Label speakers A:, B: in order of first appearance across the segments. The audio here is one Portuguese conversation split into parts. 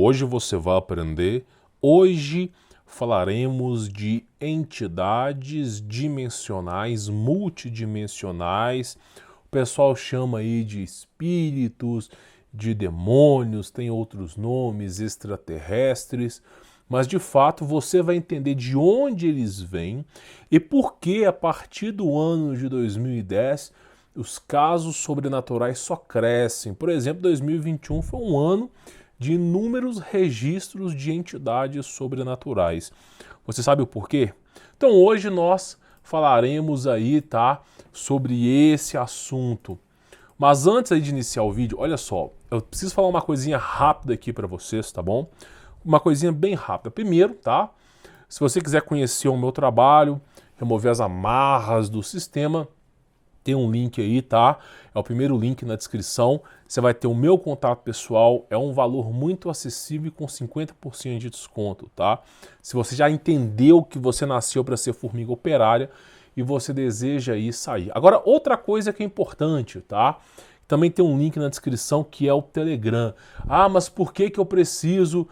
A: hoje você vai aprender. Hoje falaremos de entidades dimensionais, multidimensionais. O pessoal chama aí de espíritos, de demônios, tem outros nomes, extraterrestres. Mas de fato você vai entender de onde eles vêm e por que a partir do ano de 2010 os casos sobrenaturais só crescem. Por exemplo, 2021 foi um ano de inúmeros registros de entidades sobrenaturais. Você sabe o porquê? Então hoje nós falaremos aí, tá, sobre esse assunto. Mas antes aí de iniciar o vídeo, olha só, eu preciso falar uma coisinha rápida aqui para vocês, tá bom? Uma coisinha bem rápida. Primeiro, tá? Se você quiser conhecer o meu trabalho, remover as amarras do sistema, tem um link aí, tá? É o primeiro link na descrição. Você vai ter o meu contato pessoal, é um valor muito acessível e com 50% de desconto, tá? Se você já entendeu que você nasceu para ser formiga operária e você deseja aí sair. Agora, outra coisa que é importante, tá? Também tem um link na descrição que é o Telegram. Ah, mas por que eu preciso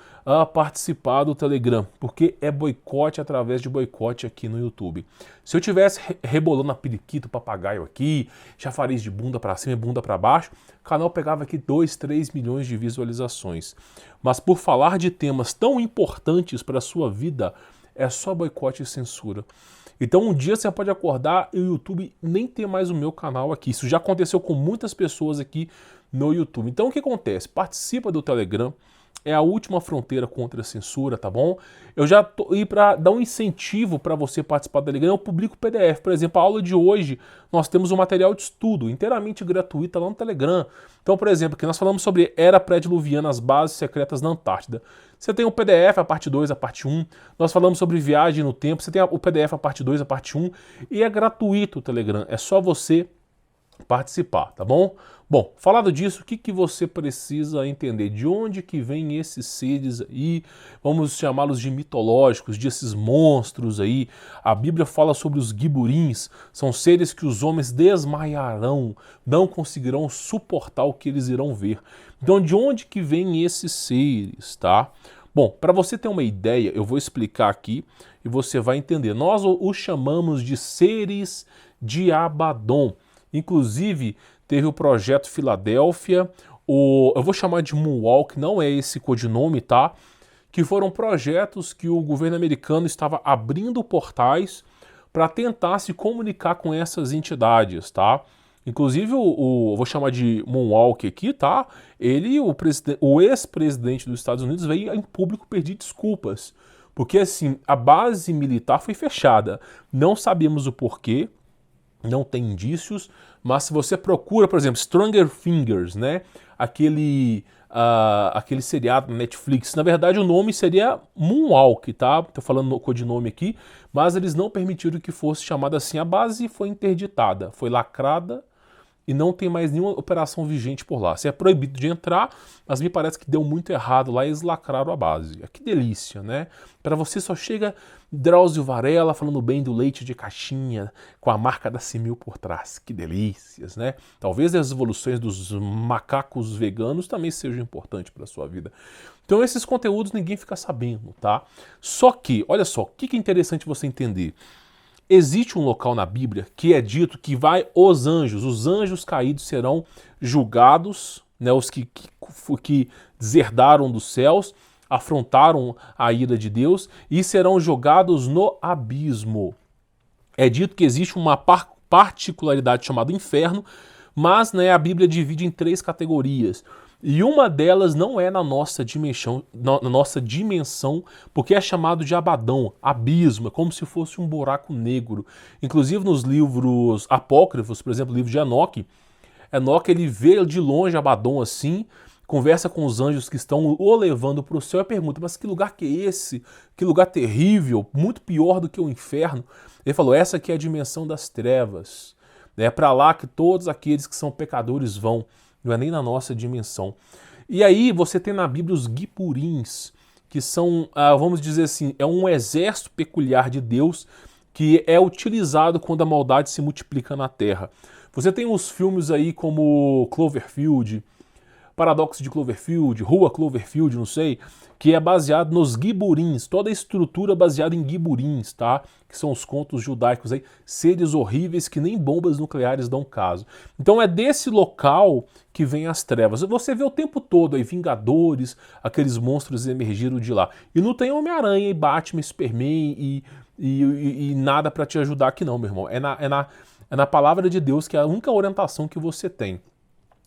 A: participar do Telegram? Porque é boicote através de boicote aqui no YouTube. Se eu tivesse rebolando a periquito, papagaio aqui, chafariz de bunda para cima e bunda para baixo, o canal pegava aqui 2, 3 milhões de visualizações. Mas por falar de temas tão importantes para a sua vida, é só boicote e censura. Então um dia você pode acordar e o YouTube nem ter mais o meu canal aqui. Isso já aconteceu com muitas pessoas aqui no YouTube. Então o que acontece? Participa do Telegram, é a última fronteira contra a censura, tá bom? Eu já tô aí para dar um incentivo para você participar do Telegram, eu publico PDF. Por exemplo, a aula de hoje, nós temos um material de estudo inteiramente gratuito lá no Telegram. Então, por exemplo, aqui nós falamos sobre Era Pré-Diluviana, as bases secretas da Antártida. Você tem o PDF, a parte 2, a parte 1. Nós falamos sobre viagem no tempo, você tem o PDF, a parte 2, a parte 1. E é gratuito o Telegram, é só você participar, tá bom? Bom, falado disso, o que você precisa entender? De onde que vem esses seres aí? Vamos chamá-los de mitológicos, de esses monstros aí. A Bíblia fala sobre os giburins, são seres que os homens desmaiarão, não conseguirão suportar o que eles irão ver. Então, de onde que vem esses seres, tá? Bom, para você ter uma ideia, eu vou explicar aqui e você vai entender. Nós os chamamos de seres de Abaddon. Inclusive, teve o projeto Filadélfia, eu vou chamar de Moonwalk, não é esse codinome, tá? Que foram projetos que o governo americano estava abrindo portais para tentar se comunicar com essas entidades, tá? Inclusive, eu vou chamar de Moonwalk aqui, tá? O ex-presidente dos Estados Unidos veio em público pedir desculpas. Porque, assim, a base militar foi fechada. Não sabemos o porquê. Não tem indícios, mas se você procura, por exemplo, Stranger Things, né? Aquele seriado na Netflix, na verdade o nome seria Moonwalk, tá? Tô falando no codinome aqui, mas eles não permitiram que fosse chamada assim. A base foi interditada, foi lacrada e não tem mais nenhuma operação vigente por lá. Você é proibido de entrar, mas me parece que deu muito errado lá e eles lacraram a base. Que delícia, né? Para você só chega Drauzio Varela falando bem do leite de caixinha com a marca da Simil por trás. Que delícias, né? Talvez as evoluções dos macacos veganos também sejam importantes para a sua vida. Então esses conteúdos ninguém fica sabendo, tá? Só que, olha só, o que é interessante você entender? Existe um local na Bíblia que é dito que os anjos caídos serão julgados, né, os que deserdaram dos céus, afrontaram a ira de Deus e serão jogados no abismo. É dito que existe uma particularidade chamada inferno, mas né, a Bíblia divide em 3 categorias. E uma delas não é na nossa dimensão, porque é chamado de Abaddon, abismo, é como se fosse um buraco negro. Inclusive nos livros apócrifos, por exemplo, o livro de Enoque, ele vê de longe Abaddon assim, conversa com os anjos que estão o levando para o céu e pergunta, mas que lugar que é esse? Que lugar terrível, muito pior do que o inferno. Ele falou, essa aqui é a dimensão das trevas. É para lá que todos aqueles que são pecadores vão. Não é nem na nossa dimensão. E aí você tem na Bíblia os Gipurins, que são, vamos dizer assim, é um exército peculiar de Deus que é utilizado quando a maldade se multiplica na Terra. Você tem os filmes aí como Cloverfield, Paradoxo de Cloverfield, Rua Cloverfield, não sei, que é baseado nos Giburins, toda a estrutura baseada em Giburins, tá? Que são os contos judaicos aí, seres horríveis que nem bombas nucleares dão caso. Então é desse local que vem as trevas. Você vê o tempo todo aí Vingadores, aqueles monstros emergiram de lá. E não tem Homem-Aranha e Batman, Superman e nada pra te ajudar aqui não, meu irmão. É na palavra de Deus que é a única orientação que você tem.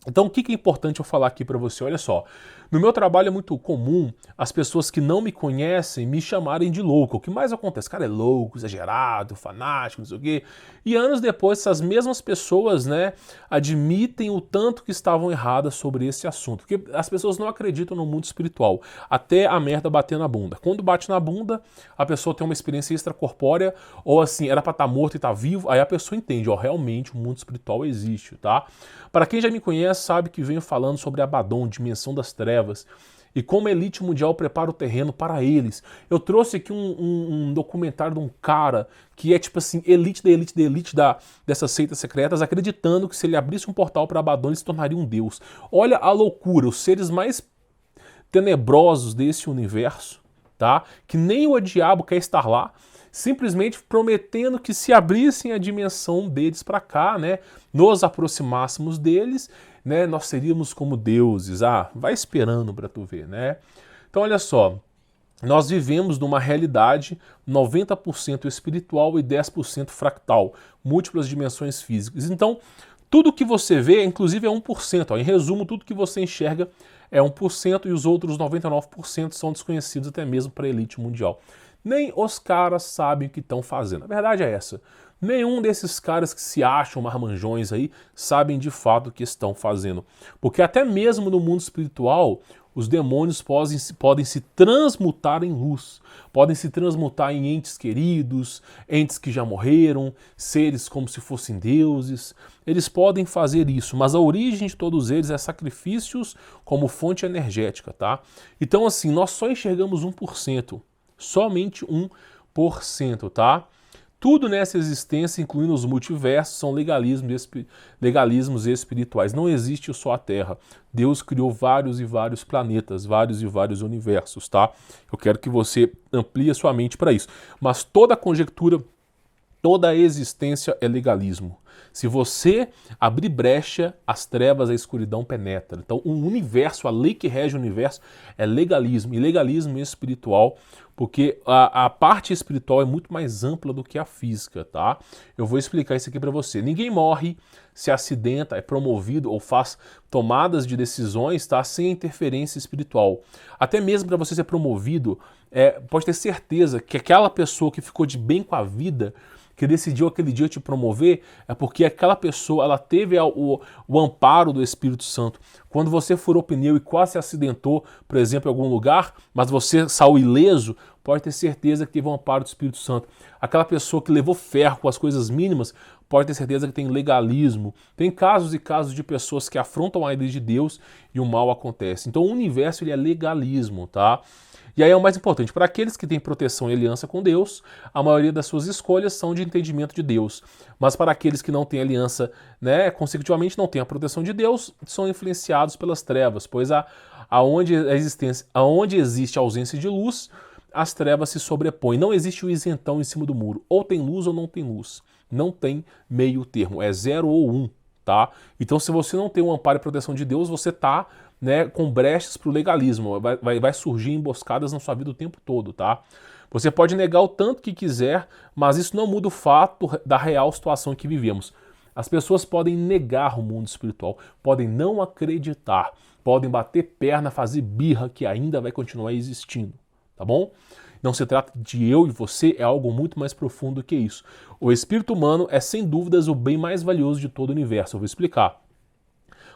A: Então, o que é importante eu falar aqui para você? Olha só, no meu trabalho é muito comum as pessoas que não me conhecem me chamarem de louco. O que mais acontece? Cara, é louco, exagerado, fanático, não sei o quê. E anos depois, essas mesmas pessoas, né, admitem o tanto que estavam erradas sobre esse assunto. Porque as pessoas não acreditam no mundo espiritual, até a merda bater na bunda. Quando bate na bunda, a pessoa tem uma experiência extracorpórea, ou assim, era para estar morto e tá vivo, aí a pessoa entende, ó, realmente o mundo espiritual existe, tá? Para quem já me conhece, sabe que venho falando sobre Abaddon, dimensão das trevas, e como a elite mundial prepara o terreno para eles. Eu trouxe aqui um documentário de um cara que é tipo assim, elite da elite da elite dessas seitas secretas, acreditando que se ele abrisse um portal para Abaddon, ele se tornaria um deus. Olha a loucura, os seres mais tenebrosos desse universo, tá? Que nem o diabo quer estar lá, simplesmente prometendo que se abrissem a dimensão deles para cá, né, nos aproximássemos deles, né, nós seríamos como deuses. Ah, vai esperando para tu ver, né? Então olha só, nós vivemos numa realidade 90% espiritual e 10% fractal, múltiplas dimensões físicas. Então, tudo que você vê, inclusive é 1%. Ó. Em resumo, tudo que você enxerga é 1% e os outros 99% são desconhecidos até mesmo para a elite mundial. Nem os caras sabem o que estão fazendo. A verdade é essa. Nenhum desses caras que se acham marmanjões aí sabem de fato o que estão fazendo. Porque até mesmo no mundo espiritual, os demônios podem se transmutar em luz. Podem se transmutar em entes queridos, entes que já morreram, seres como se fossem deuses. Eles podem fazer isso, mas a origem de todos eles é sacrifícios como fonte energética, tá? Então assim, nós só enxergamos 1%. Somente 1%, tá? Tudo nessa existência, incluindo os multiversos, são legalismos espirituais. Não existe só a Terra. Deus criou vários e vários planetas, vários e vários universos, tá? Eu quero que você amplie a sua mente para isso. Mas toda conjectura, toda a existência é legalismo. Se você abrir brecha, as trevas, a escuridão penetra. Então, o universo, a lei que rege o universo é legalismo. E legalismo espiritual, porque a parte espiritual é muito mais ampla do que a física, tá? Eu vou explicar isso aqui para você. Ninguém morre, se acidenta, é promovido ou faz tomadas de decisões, tá? Sem interferência espiritual. Até mesmo para você ser promovido, pode ter certeza que aquela pessoa que ficou de bem com a vida, que decidiu aquele dia te promover, é porque aquela pessoa ela teve o amparo do Espírito Santo. Quando você furou pneu e quase se acidentou, por exemplo, em algum lugar, mas você saiu ileso, pode ter certeza que teve o amparo do Espírito Santo. Aquela pessoa que levou ferro com as coisas mínimas, pode ter certeza que tem legalismo. Tem casos e casos de pessoas que afrontam a lei de Deus e o mal acontece. Então o universo ele é legalismo, tá? E aí é o mais importante, para aqueles que têm proteção e aliança com Deus, a maioria das suas escolhas são de entendimento de Deus. Mas para aqueles que não têm aliança, né, consecutivamente não têm a proteção de Deus, são influenciados pelas trevas, pois aonde existe a ausência de luz, as trevas se sobrepõem. Não existe o isentão em cima do muro. Ou tem luz ou não tem luz. Não tem meio termo. É 0 ou 1, tá? Então se você não tem o amparo e proteção de Deus, você está, né, com brechas para o legalismo. Vai surgir emboscadas na sua vida o tempo todo, tá? Você pode negar o tanto que quiser, mas isso não muda o fato da real situação que vivemos. As pessoas podem negar o mundo espiritual, podem não acreditar, podem bater perna, fazer birra que ainda vai continuar existindo, tá bom? Não se trata de eu e você, é algo muito mais profundo que isso. O espírito humano é sem dúvidas o bem mais valioso de todo o universo, eu vou explicar.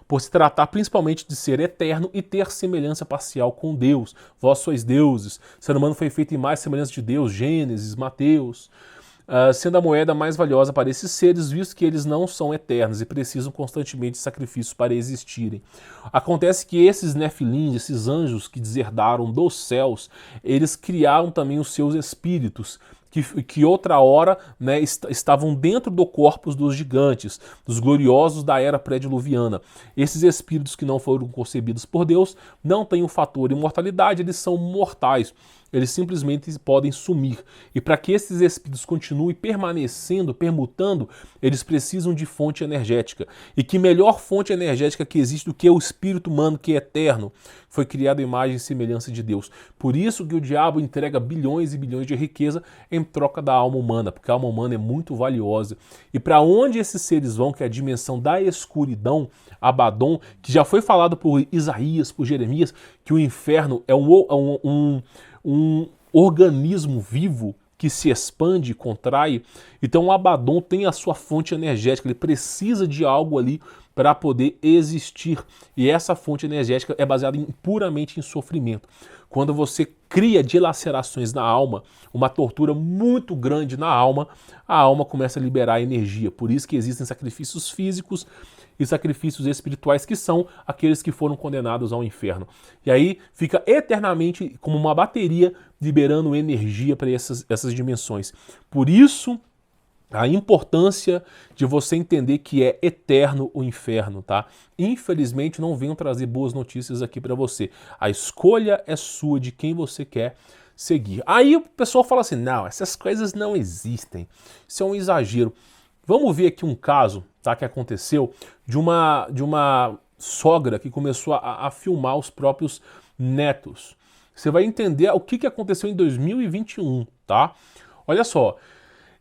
A: Por se tratar principalmente de ser eterno e ter semelhança parcial com Deus. Vós sois deuses. O ser humano foi feito em mais semelhança de Deus, Gênesis, Mateus. Sendo a moeda mais valiosa para esses seres, visto que eles não são eternos e precisam constantemente de sacrifícios para existirem. Acontece que esses nefilins, esses anjos que deserdaram dos céus, eles criaram também os seus espíritos, que outra hora, né, estavam dentro do corpus dos gigantes, dos gloriosos da era pré-diluviana. Esses espíritos que não foram concebidos por Deus não têm o fator imortalidade, eles são mortais. Eles simplesmente podem sumir. E para que esses espíritos continuem permanecendo, permutando, eles precisam de fonte energética. E que melhor fonte energética que existe do que o espírito humano, que é eterno, foi criado à imagem e semelhança de Deus. Por isso que o diabo entrega bilhões e bilhões de riqueza em troca da alma humana, porque a alma humana é muito valiosa. E para onde esses seres vão, que é a dimensão da escuridão, Abaddon, que já foi falado por Isaías, por Jeremias, que o inferno é um organismo vivo que se expande e contrai. Então o Abaddon tem a sua fonte energética, ele precisa de algo ali para poder existir. E essa fonte energética é baseada puramente em sofrimento. Quando você cria dilacerações na alma, uma tortura muito grande na alma, a alma começa a liberar energia. Por isso que existem sacrifícios físicos e sacrifícios espirituais, que são aqueles que foram condenados ao inferno. E aí fica eternamente como uma bateria liberando energia para essas dimensões. Por isso, a importância de você entender que é eterno o inferno, tá? Infelizmente, não venho trazer boas notícias aqui para você. A escolha é sua de quem você quer seguir. Aí o pessoal fala assim, não, essas coisas não existem. Isso é um exagero. Vamos ver aqui um caso, tá, que aconteceu de uma sogra que começou a filmar os próprios netos. Você vai entender o que aconteceu em 2021, tá? Olha só,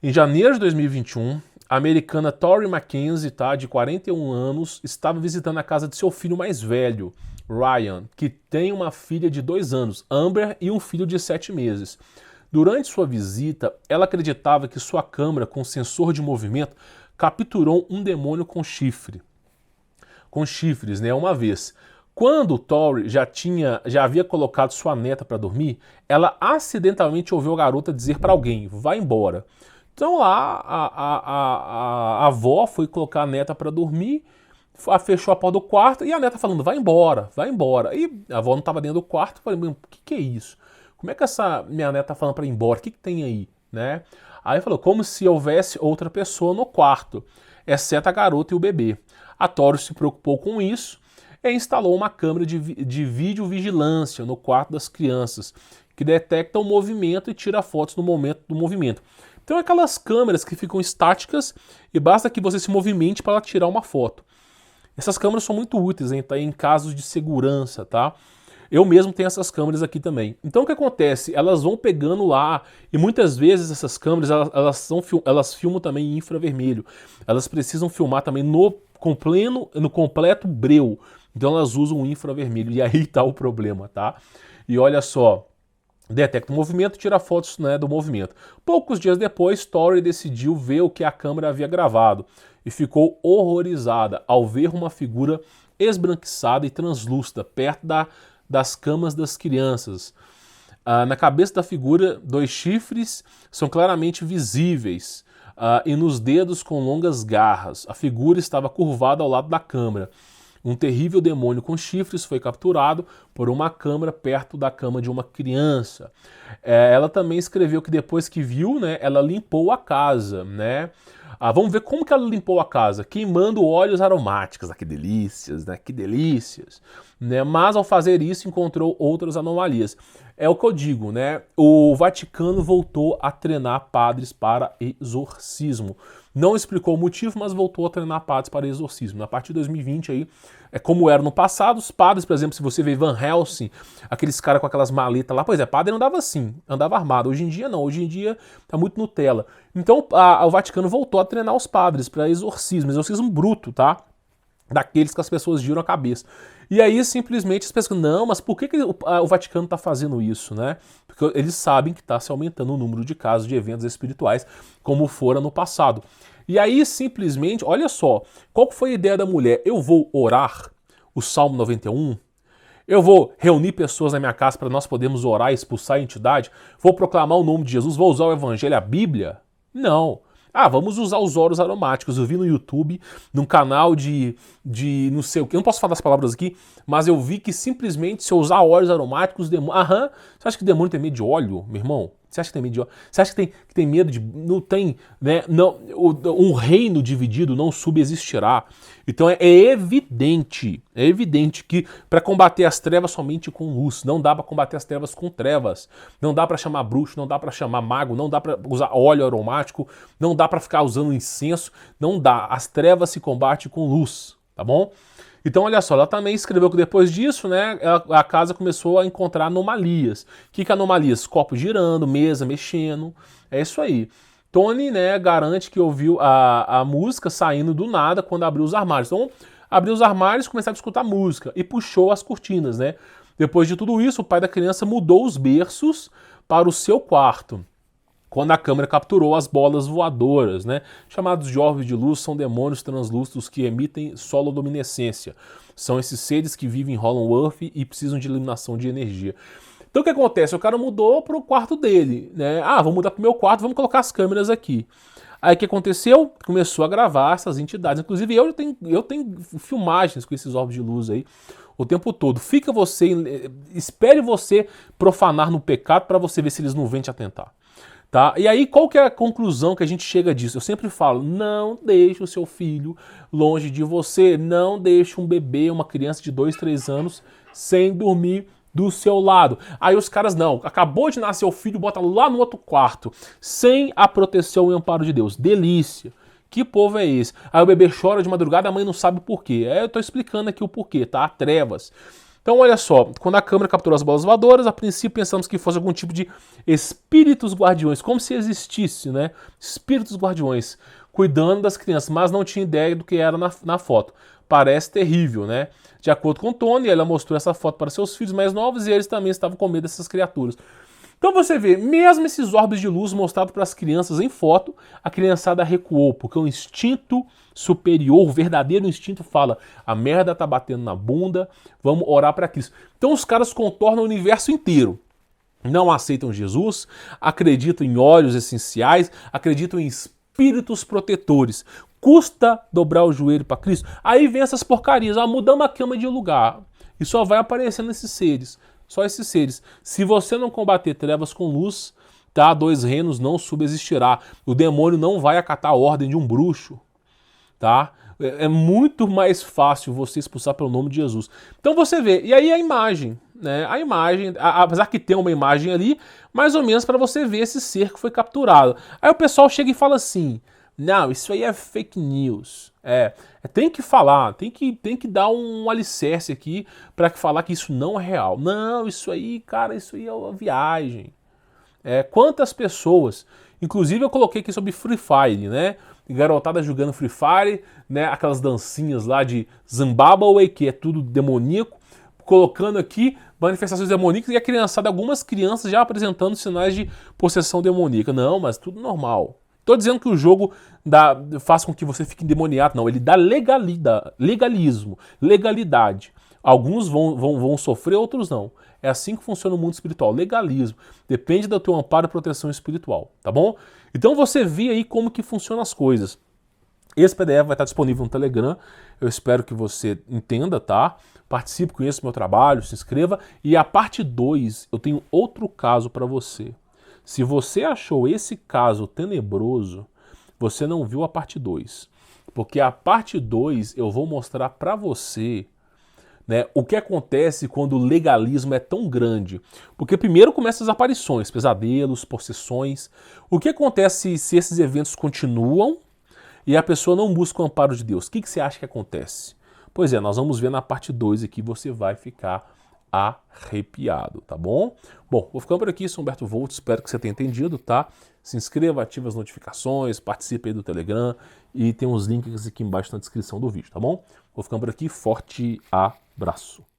A: em janeiro de 2021, a americana Tori Mackenzie, tá, de 41 anos, estava visitando a casa de seu filho mais velho, Ryan, que tem uma filha de 2 anos, Amber, e um filho de 7 meses. Durante sua visita, ela acreditava que sua câmera com sensor de movimento capturou um demônio com chifres, né, uma vez. Quando Tori já havia colocado sua neta para dormir, ela acidentalmente ouviu a garota dizer para alguém, vai embora. Então lá a avó foi colocar a neta para dormir, fechou a porta do quarto e a neta falando, vai embora, vai embora. E a avó não estava dentro do quarto, falei, o que é isso? Como é que essa minha neta tá falando para ir embora? O que tem aí? Né? Aí falou, como se houvesse outra pessoa no quarto, exceto a garota e o bebê. A Tori se preocupou com isso e instalou uma câmera de videovigilância no quarto das crianças, que detecta o movimento e tira fotos no momento do movimento. Então aquelas câmeras que ficam estáticas e basta que você se movimente para ela tirar uma foto. Essas câmeras são muito úteis em casos de segurança, tá? Eu mesmo tenho essas câmeras aqui também. Então o que acontece? Elas vão pegando lá e muitas vezes essas câmeras elas filmam também em infravermelho. Elas precisam filmar também no completo breu. Então elas usam o infravermelho e aí tá o problema, tá? E olha só, detecta o movimento, tira fotos, né, do movimento. Poucos dias depois, Tori decidiu ver o que a câmera havia gravado e ficou horrorizada ao ver uma figura esbranquiçada e translúcida perto das camas das crianças. Na cabeça da figura, 2 chifres são claramente visíveis e nos dedos com longas garras. A figura estava curvada ao lado da câmera. Um terrível demônio com chifres foi capturado por uma câmera perto da cama de uma criança. Ela também escreveu que depois que viu, né, ela limpou a casa, né? Vamos ver como que ela limpou a casa, queimando óleos aromáticos. Que delícias, né? Que delícias. Né? Mas ao fazer isso encontrou outras anomalias. É o que eu digo, né? O Vaticano voltou a treinar padres para exorcismo. Não explicou o motivo, mas voltou a treinar padres para exorcismo. A partir de 2020 aí, como era no passado, os padres, por exemplo, se você vê Van Helsing, aqueles caras com aquelas maletas lá, pois é, padre andava assim, andava armado. Hoje em dia não, hoje em dia tá muito Nutella. Então o Vaticano voltou a treinar os padres para exorcismo bruto, tá? Daqueles que as pessoas giram a cabeça. E aí simplesmente as pessoas, não, mas por que o Vaticano está fazendo isso, né? Porque eles sabem que está se aumentando o número de casos de eventos espirituais, como fora no passado. E aí simplesmente, olha só, qual foi a ideia da mulher? Eu vou orar o Salmo 91? Eu vou reunir pessoas na minha casa para nós podermos orar e expulsar a entidade? Vou proclamar o nome de Jesus? Vou usar o Evangelho, a Bíblia? Não. Vamos usar os óleos aromáticos. Eu vi no YouTube, num canal de não sei o que, eu não posso falar as palavras aqui, mas eu vi que simplesmente se eu usar óleos aromáticos, demônio... Você acha que demônio tem medo de óleo, meu irmão? Você acha que tem medo de ódio? Você acha que tem medo de... Não tem, né? Não, um reino dividido não subsistirá. Então é evidente que para combater as trevas somente com luz, não dá para combater as trevas com trevas, não dá para chamar bruxo, não dá para chamar mago, não dá para usar óleo aromático, não dá para ficar usando incenso, não dá. As trevas se combatem com luz, tá bom? Então, olha só, ela também escreveu que depois disso, né, a casa começou a encontrar anomalias. O que é anomalias? Copo girando, mesa mexendo, é isso aí. Tony, né, garante que ouviu a música saindo do nada quando abriu os armários. Então, abriu os armários, começava a escutar música e puxou as cortinas, né? Depois de tudo isso, o pai da criança mudou os berços para o seu quarto. Quando a câmera capturou as bolas voadoras, né? Chamados de orbes de luz, são demônios translúcidos que emitem sololuminescência. São esses seres que vivem em Hollow Earth e precisam de iluminação de energia. Então o que acontece? O cara mudou para o quarto dele, né? Ah, vou mudar para o meu quarto, vamos colocar as câmeras aqui. Aí o que aconteceu? Começou a gravar essas entidades. Inclusive eu tenho filmagens com esses orbes de luz aí o tempo todo. Espere você profanar no pecado para você ver se eles não vêm te atentar. Tá? E aí, qual que é a conclusão que a gente chega disso? Eu sempre falo, não deixe o seu filho longe de você, não deixe um bebê, uma criança de 2, 3 anos, sem dormir do seu lado. Aí os caras, não, acabou de nascer o filho, bota lá no outro quarto, sem a proteção e amparo de Deus. Delícia! Que povo é esse? Aí o bebê chora de madrugada, a mãe não sabe o porquê. Eu tô explicando aqui o porquê, tá? Trevas. Então, olha só, quando a câmera capturou as bolas voadoras, a princípio pensamos que fosse algum tipo de espíritos guardiões, como se existisse, né? Espíritos guardiões, cuidando das crianças, mas não tinha ideia do que era na foto. Parece terrível, né? De acordo com Tony, ela mostrou essa foto para seus filhos mais novos e eles também estavam com medo dessas criaturas. Então você vê, mesmo esses orbes de luz mostrados para as crianças em foto, a criançada recuou, porque o instinto superior, o verdadeiro instinto fala, a merda tá batendo na bunda, vamos orar para Cristo. Então os caras contornam o universo inteiro. Não aceitam Jesus, acreditam em óleos essenciais, acreditam em espíritos protetores. Custa dobrar o joelho para Cristo? Aí vem essas porcarias, mudamos a cama de lugar. E só vai aparecendo esses seres. Só esses seres. Se você não combater trevas com luz, tá? 2 reinos não subsistirá. O demônio não vai acatar a ordem de um bruxo, tá? É muito mais fácil você expulsar pelo nome de Jesus. Então você vê, e aí a imagem, né? A imagem, apesar que tem uma imagem ali, mais ou menos para você ver esse ser que foi capturado. Aí o pessoal chega e fala assim, não, isso aí é fake news. Tem que falar, tem que dar um alicerce aqui para falar que isso não é real. Não, isso aí, cara, isso aí é uma viagem. Quantas pessoas, inclusive eu coloquei aqui sobre Free Fire, né? Garotada jogando Free Fire, né? Aquelas dancinhas lá de Zimbabwe, que é tudo demoníaco, colocando aqui manifestações demoníacas e a criançada, algumas crianças já apresentando sinais de possessão demoníaca. Não, mas tudo normal. Estou dizendo que o jogo faz com que você fique endemoniado, não. Ele dá legalismo, legalidade. Alguns vão sofrer, outros não. É assim que funciona o mundo espiritual, legalismo. Depende do teu amparo e proteção espiritual, tá bom? Então você vê aí como que funcionam as coisas. Esse PDF vai estar disponível no Telegram. Eu espero que você entenda, tá? Participe, conheça o meu trabalho, se inscreva. E a parte 2, eu tenho outro caso para você. Se você achou esse caso tenebroso, você não viu a parte 2. Porque a parte 2 eu vou mostrar para você, né, o que acontece quando o legalismo é tão grande. Porque primeiro começam as aparições, pesadelos, possessões. O que acontece se esses eventos continuam e a pessoa não busca o amparo de Deus? O que você acha que acontece? Pois é, nós vamos ver na parte 2 aqui, você vai ficar arrepiado, tá bom? Bom, vou ficando por aqui, sou Humberto Volt, espero que você tenha entendido, tá? Se inscreva, ative as notificações, participe aí do Telegram e tem uns links aqui embaixo na descrição do vídeo, tá bom? Vou ficando por aqui, forte abraço!